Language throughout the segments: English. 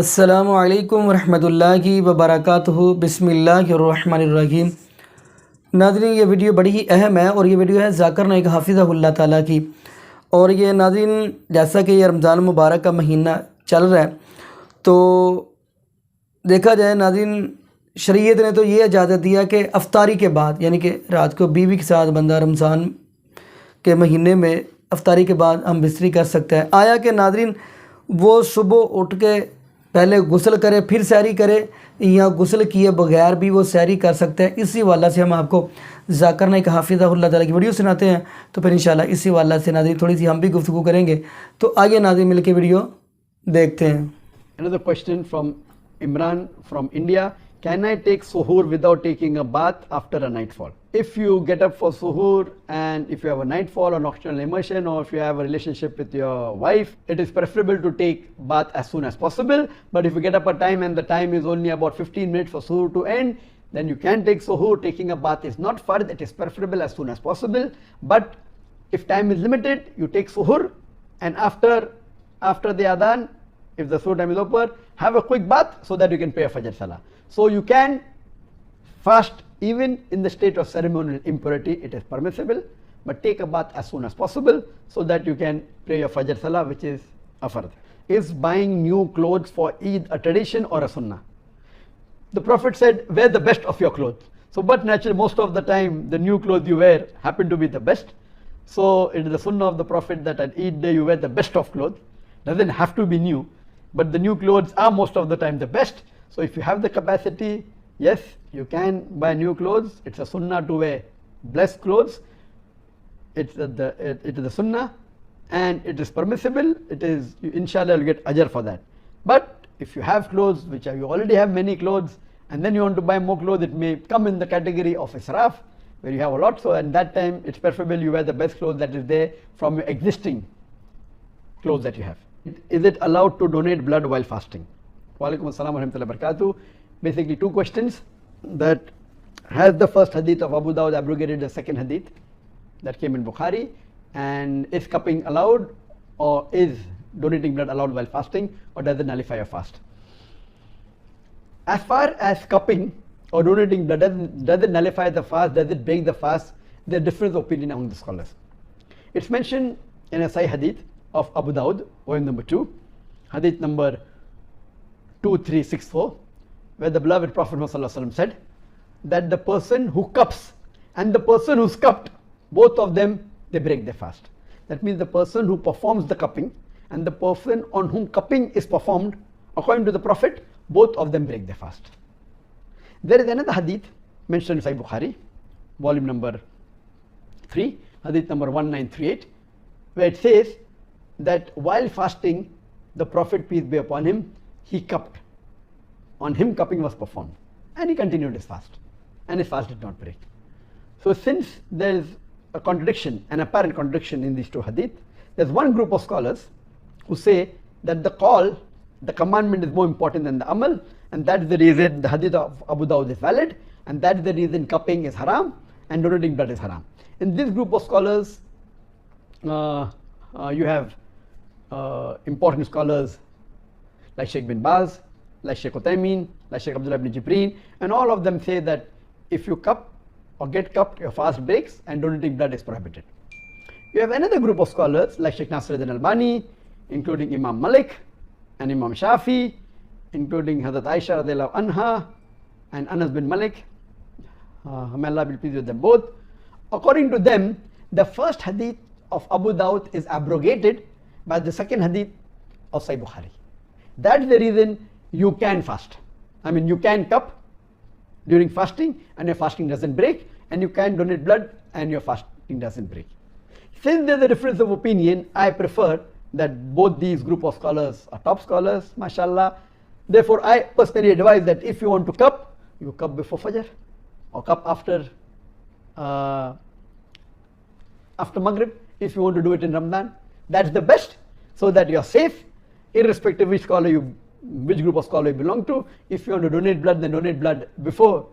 अस्सलामु अलैकुम वरहमतुल्लाहि वबरकातुहू बिस्मिल्लाहिर्रहमानिर्रहीम। नाज़रीन, ये वीडियो बड़ी ही अहम है और ये वीडियो है ज़ाकिर नाइक हाफिज़हुल्लाह ताला की। और ये नाज़रीन, जैसा कि ये रमज़ान मुबारक का महीना चल रहा है, तो देखा जाए नाज़रीन, शरीयत ने तो ये इजाज़त दिया कि अफ्तारी के बाद, यानी कि रात को बीवी के साथ बंदा रमज़ान के महीने में अफ्तारी के बाद हम बिस्तरी कर सकता है। आया कि नाज़रीन वो सुबह उठ के पहले गुस्ल करे फिर सैरी करे, या गुस्ल किए बगैर भी वो सैरी कर सकता है। इसी वाला से हम आपको ज़ाकिर नाइक हाफिज़हुल्लाह ताला की वीडियो सुनाते हैं। तो फिर इंशाल्लाह इसी वाला से नाज़रीन थोड़ी सी हम भी गुफ्तगू करेंगे। तो आइए नाज़रीन मिल के वीडियो देखते हैं। Another question from Imran from India. Can I take suhoor without taking a bath after a nightfall? If you get up for suhoor and if you have a nightfall or nocturnal immersion, or if you have a relationship with your wife, it is preferable to take bath as soon as possible. But if you get up a time and the time is only about 15 minutes for suhoor to end, then you can take suhoor. Taking a bath is not fard, it is preferable as soon as possible. But if time is limited, you take suhoor, and after the adhan, if the suhoor time is over, have a quick bath so that you can pray a Fajr Salah. So you can fast even in the state of ceremonial impurity, it is permissible, but take a bath as soon as possible so that you can pray your Fajr Salah, which is a fard. Is buying new clothes for Eid a tradition or a sunnah? The Prophet said, wear the best of your clothes. So but naturally most of the time the new clothes you wear happen to be the best. So it is the sunnah of the Prophet that at Eid day you wear the best of clothes. Doesn't have to be new, but the new clothes are most of the time the best. So if you have the capacity, yes, you can buy new clothes. It's a sunnah to wear blessed clothes. It is the sunnah, and it is permissible. It is, inshallah, you'll get ajr for that. But if you have clothes, you already have many clothes, and then you want to buy more clothes, it may come in the category of israf, where you have a lot. So at that time, it's preferable you wear the best clothes that is there from your existing clothes that you have. Is it allowed to donate blood while fasting? Wa alaikum assalam wa rahmatullahi wa barakatuh. Basically two questions. That has the first hadith of Abu Dawud abrogated the second hadith that came in Bukhari, and is cupping allowed, or is donating blood allowed while fasting, or does it nullify your fast? As far as cupping or donating blood, does it nullify the fast, does it break the fast? There are different opinions among the scholars. It's mentioned in a Sahih hadith of Abu Dawud, volume number 2, hadith number 2364, where the beloved Prophet ﷺ said that the person who cups and the person who's cupped, both of them, they break their fast. That means the person who performs the cupping and the person on whom cupping is performed, according to the Prophet, both of them break their fast. There is another hadith mentioned in Sahih Bukhari, volume number 3, hadith number 1938, where it says that while fasting, the Prophet, peace be upon him, he cupped. On him cupping was performed, and he continued his fast, and his fast did not break. So since there is a contradiction, an apparent contradiction in these two hadith, there's one group of scholars who say that the commandment is more important than the amal, and that's the reason the hadith of Abu Dawud is valid, and that's the reason cupping is haram and donating blood is haram. In this group of scholars, you have important scholars like Sheikh bin Baz, like Sheikh Uthaymeen, like Sheikh Abdullah ibn Jibreen, and all of them say that if you cup or get cupped, your fast breaks and donating blood is prohibited. You have another group of scholars like Sheikh Nasiruddin Albani, including Imam Malik and Imam Shafi, including Hazrat Aisha radiallahu anha and Anas bin Malik, may Allah be pleased with them both. According to them, the first hadith of Abu Dawud is abrogated by the second hadith of Sahih Bukhari. That's the reason you can fast. I mean, you can cup during fasting and your fasting doesn't break, and you can donate blood and your fasting doesn't break. Since there's a difference of opinion, I prefer that both these group of scholars are top scholars, mashallah. Therefore, I personally advise that if you want to cup, you cup before Fajr or cup after Maghrib. If you want to do it in Ramadan, that's the best, so that you're safe, irrespective which group of scholar you belong to. If you want to donate blood, then donate blood before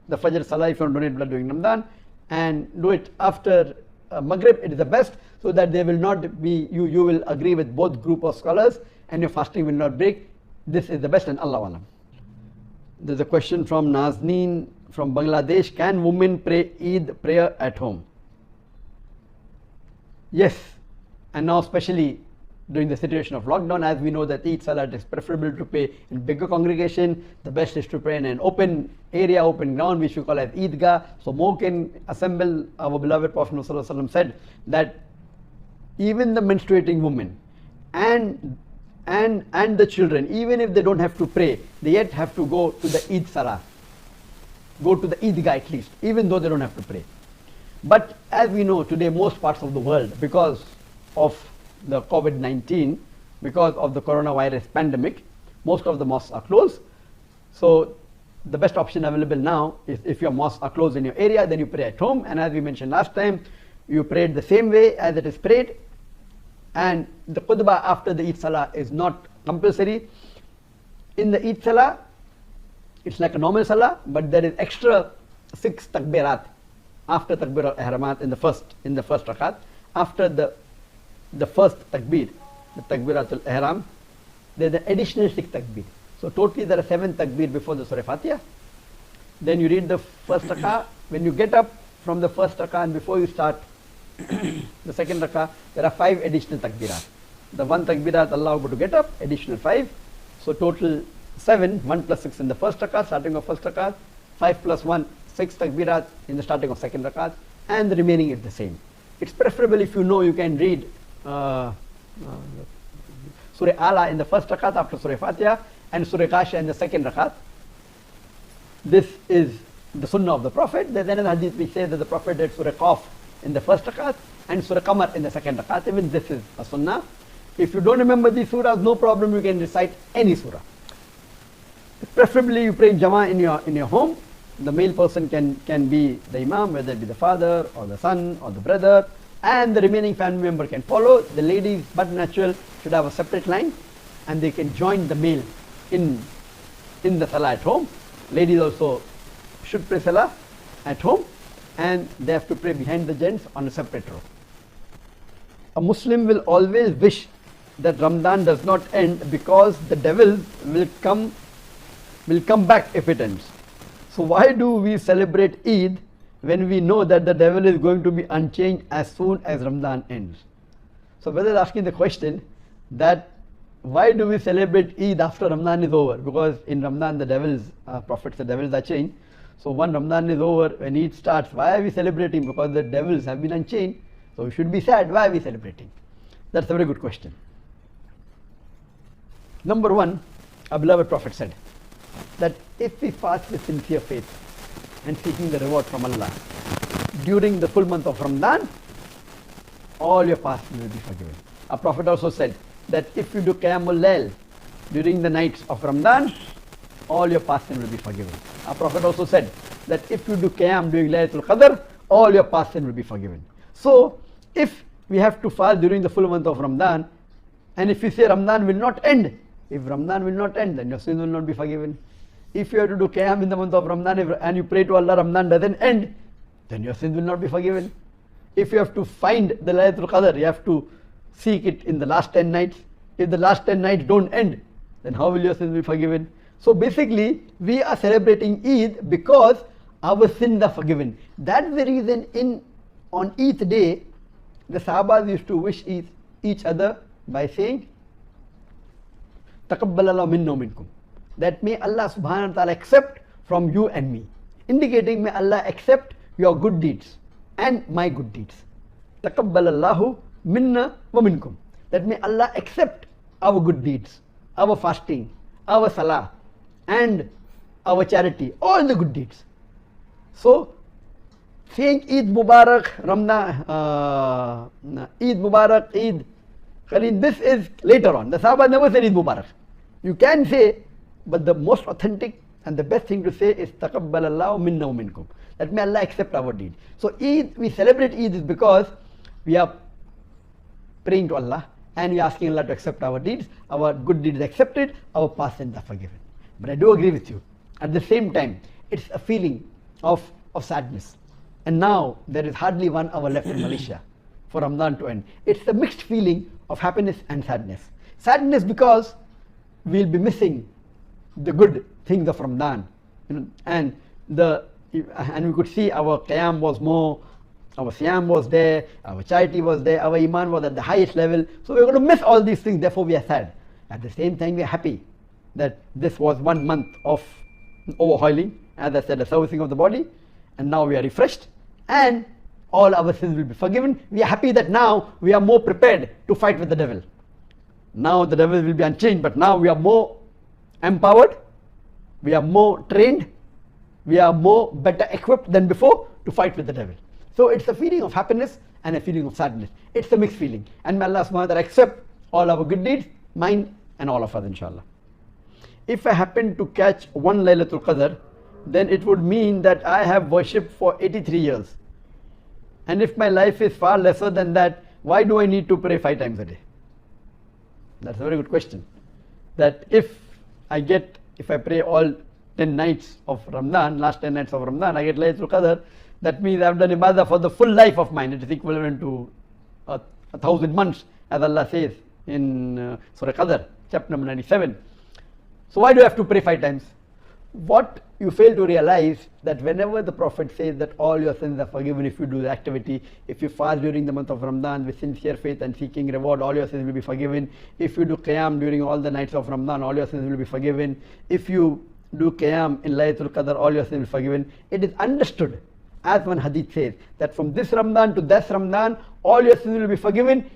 the Fajr Salah. If you want to donate blood during Ramadan, and do it after Maghrib, it is the best, so that there will not be, you will agree with both group of scholars and your fasting will not break this is the best, and Allah Alam. There's a question from Nazneen from Bangladesh. Can women pray Eid prayer at home? Yes, and now especially during the situation of lockdown, as we know that Eid Salat is preferable to pray in bigger congregation. The best is to pray in an open area, open ground, which we call as Eidgah, so more can assemble. Our beloved Prophet ﷺ said that even the menstruating women and the children, even if they don't have to pray, they yet have to go to the Eid Salah, go to the Eidgah at least, even though they don't have to pray. But as we know today, most parts of the world, because of the COVID-19, because of the coronavirus pandemic, most of the mosques are closed. So the best option available now is, if your mosques are closed in your area, then you pray at home. And as we mentioned last time, you pray it the same way as it is prayed. And the khutbah after the Eid Salah is not compulsory. In the Eid Salah, it's like a normal Salah, but there is extra 6 takbirat after takbir al-ihramat in the first rakat. After the first takbir, the takbiratul ihram, there's an additional 6 takbir. So totally there are 7 takbir before the Surah Fatiha. Then you read the first rakah. When you get up from the first rakah and before you start the second rakah, there are 5 additional takbirat. The 1 takbirat Allah Akbar to get up, additional 5. So total 7, 1 plus 6 in the first rakah, starting of first rakah, 5 plus 1, 6 takbirat in the starting of second rakah, and the remaining is the same. It's preferable if you know you can read Surah Ala in the first rakat after Surah Fatiha and Surah Ghashiya in the second rakat. This is the sunnah of the Prophet. There's another hadith which says that the Prophet did Surah Qaf in the first rakat and Surah Qamar in the second rakat. Even this is a sunnah. If you don't remember these surahs, no problem, you can recite any surah. Preferably you pray in Jama'ah in your home. The male person can be the imam, whether it be the father or the son or the brother, and the remaining family member can follow. The ladies, but natural, should have a separate line, and they can join the male in the salah at home. Ladies also should pray salah at home, and they have to pray behind the gents on a separate row. A Muslim will always wish that Ramadan does not end because the devil will come back if it ends. So why do we celebrate Eid when we know that the devil is going to be unchanged as soon as Ramadan ends? So brother is asking the question that why do we celebrate Eid after Ramadan is over? Because in Ramadan the devils, prophets, the devils are chained. So when Ramadan is over, when Eid starts, why are we celebrating? Because the devils have been unchained. So we should be sad. Why are we celebrating? That's a very good question. Number one, our beloved Prophet said that if we fast with sincere faith and seeking the reward from Allah during the full month of Ramadan, all your fasting will be forgiven. Our Prophet also said that if you do Qiyamul Layl during the nights of Ramadan, all your fasting will be forgiven. Our Prophet also said that if you do Qiyam during Laylatul Qadr, all your fasting will be forgiven. So if we have to fast during the full month of Ramadan, and if you say Ramadan will not end, if Ramadan will not end, then your sin will not be forgiven. If you have to do Qiyam in the month of Ramadan and you pray to Allah, Ramadan doesn't end, then your sins will not be forgiven. If you have to find the Laylatul Qadr, you have to seek it in the last 10 nights. If the last 10 nights don't end, then how will your sins be forgiven? So basically, we are celebrating Eid because our sins are forgiven. That's the reason on Eid day, the Sahabas used to wish each other by saying, Taqabbalallahu minna minkum. That may Allah subhanahu wa ta'ala accept from you and me. Indicating may Allah accept your good deeds and my good deeds. Taqabbalallahu minna wa minkum. That may Allah accept our good deeds, our fasting, our salah, and our charity, all the good deeds. So, saying Eid Mubarak, Ramadan, Eid Mubarak, Eid Khaleen, this is later on. The Sahaba never said Eid Mubarak. You can say, but the most authentic and the best thing to say is Taqabbalallahu minna wa minkum. That may Allah accept our deed. So Eid, we celebrate Eid is because we are praying to Allah and we are asking Allah to accept our deeds. Our good deeds accepted, our past sins are forgiven. But I do agree with you. At the same time, it's a feeling of sadness. And now there is hardly 1 hour left in Malaysia for Ramadan to end. It's a mixed feeling of happiness and sadness. Sadness because we'll be missing the good things of Ramadan. And we could see our qiyam was more, our siyam was there, our charity was there, our iman was at the highest level. So we're going to miss all these things, therefore we are sad. At the same time, we are happy that this was 1 month of overhauling, as I said, the servicing of the body, and now we are refreshed, and all our sins will be forgiven. We are happy that now we are more prepared to fight with the devil. Now the devil will be unchanged, but now we are more empowered, we are more trained, we are more better equipped than before to fight with the devil. So it's a feeling of happiness and a feeling of sadness. It's a mixed feeling. And may Allah subhanahu wa ta'ala accept all our good deeds, mine and all of us, inshallah. If I happen to catch one Laylatul Qadr, then it would mean that I have worshipped for 83 years. And if my life is far lesser than that, why do I need to pray 5 times a day? That's a very good question. That if I pray all 10 nights of Ramadan, last 10 nights of Ramadan, I get Laylatul Qadr, that means I've done ibadah for the full life of mine. It is equivalent to 1,000 months, as Allah says in Surah Qadr, chapter number 97. So why do I have to pray 5 times? What you fail to realize, that whenever the Prophet says that all your sins are forgiven if you do the activity, if you fast during the month of Ramadan with sincere faith and seeking reward, all your sins will be forgiven. If you do qiyam during all the nights of Ramadan, all your sins will be forgiven. If you do qiyam in Laylatul Qadr, all your sins will be forgiven. It is understood, as one hadith says, that from this Ramadan to that Ramadan, all your sins will be forgiven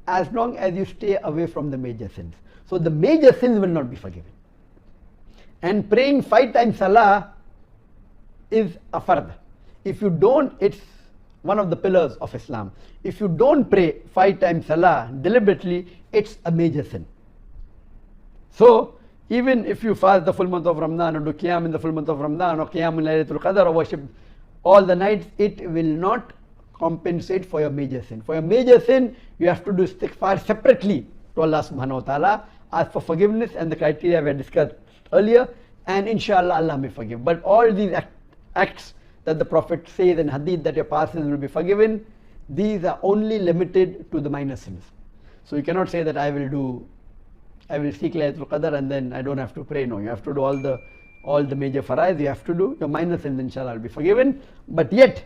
as long as you stay away from the major sins. So the major sins will not be forgiven. And praying 5 times salah is a fard. If you don't, it's one of the pillars of Islam. If you don't pray 5 times salah deliberately, it's a major sin. So even if you fast the full month of Ramadan, or do qiyam in the full month of Ramadan, or qiyam in Laylatul Qadr, or worship all the nights, it will not compensate for your major sin. For your major sin, you have to do istighfar separately to Allah subhanahu wa ta'ala, ask for forgiveness, and the criteria we had discussed earlier, and inshallah Allah may forgive. But all these acts that the Prophet says in hadith that your past sins will be forgiven, these are only limited to the minor sins. So you cannot say that I will seek Laylatul Qadr and then I don't have to pray. No, you have to do all the major faraiz, you have to do. Your minor sins inshallah will be forgiven. But yet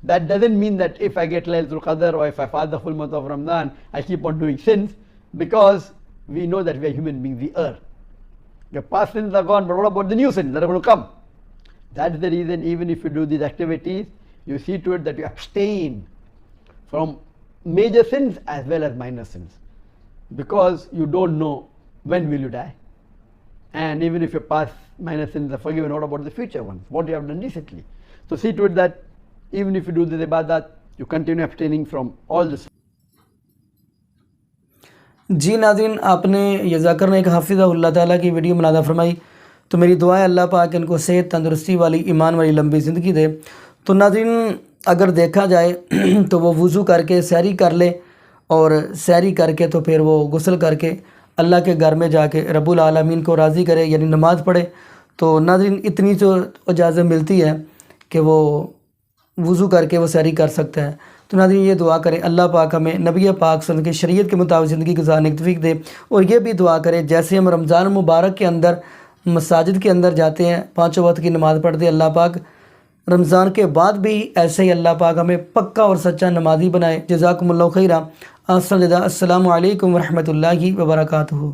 that doesn't mean that if I get Laylatul Qadr or if I fast the full month of Ramadan, I keep on doing sins, because we know that we are human beings, we err. Your past sins are gone, but what about the new sins that are going to come? That's the reason, even if you do these activities, you see to it that you abstain from major sins as well as minor sins, because you don't know when will you die. And even if your past minor sins are forgiven, what about the future ones, what you have done recently? So see to it that even if you do this ibadat, you continue abstaining from all this. जी नाज़रीन, आपने ये ज़ाकिर नाइक हाफिज़हुल्लाह ताला की video मुनादा फरमाई, तो मेरी दुआ है अल्लाह पाक इनको सेहत, तंदुरुस्ती वाली, ईमान वाली लंबी ज़िंदगी दे। तो नाज़रीन, अगर देखा जाए तो वो वज़ू करके सहरी कर ले, और सहरी करके तो फिर वो गुस्ल करके अल्लाह के घर में जाके रब्बुल आलमीन को राज़ी करे, यानी नमाज़ पढ़े। तो नाज़रीन, इतनी तो इजाज़त मिलती है कि वो वज़ू करके वो सहरी कर सकता है। तो नाज़रीन, ये दुआ करें अल्लाह पाक हमें नबी पाक सल्लल्लाहु अलैहि वसल्लम की शरीयत के मुताबिक ज़िंदगी गुजारने की तौफीक दे। और ये भी दुआ करें, जैसे हम रमज़ान मुबारक के अंदर मसाजिद के अंदर जाते हैं, 5 वक्त की नमाज़ पढ़ते हैं, अल्लाह पाक रमज़ान के बाद भी ऐसे ही अल्लाह पाक हमें पक्का और सच्चा नमाज़ी बनाए। जज़ाकुमुल्लाहु खैरा। अस्सलामु अलैकुम व रहमतुल्लाहि व बरकातुहू।